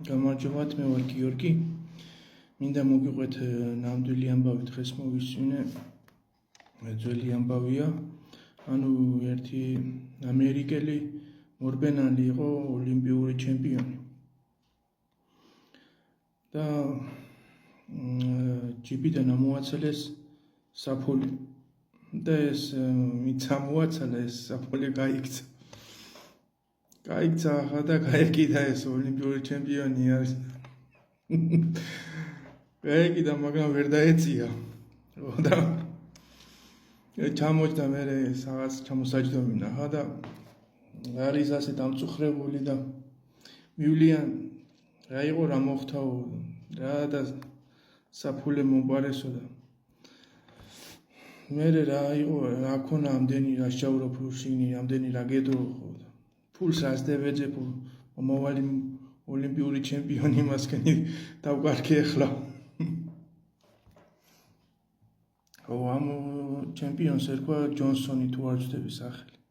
გამარჯობათ, მე ვარ გიორგი. მინდა მოგიყვეთ ნამდვილი ამბავი, დღეს მოვისმინე. ძველი ამბავია. ანუ ერთი ამერიკელი მორბენალი იყო ოლიმპიური ჩემპიონი. და ჯიბიდან ამოაცალეს საფოლი. და ეს ვინც ამოაცალა ეს საფოლი გაიქცა. გაიქცა და გაეკიდა ეს ოლიმპიური ჩემპიონი არის. გაეკიდა, მაგრამ ვერ დაეწია. და ჩამოჭდა მე რაღაც ჩამოსაჯდომი ნახა და არის ასე დამწუხრებული და მივლიან რა იყო რა მოხდაო რა და საფულე მომყარესო და მე რა იყო რა ქონა ამდენი რა შეჭავრო ფულშინი ამდენი რა გედრო ხო ფულს ასდევეძებ მომავალი ოლიმპიური ჩემპიონი მასკენი დავკარგე ახლა ამ ჩემპიონს ერქვა ჯონსონი თუ არ ვცდები სახელი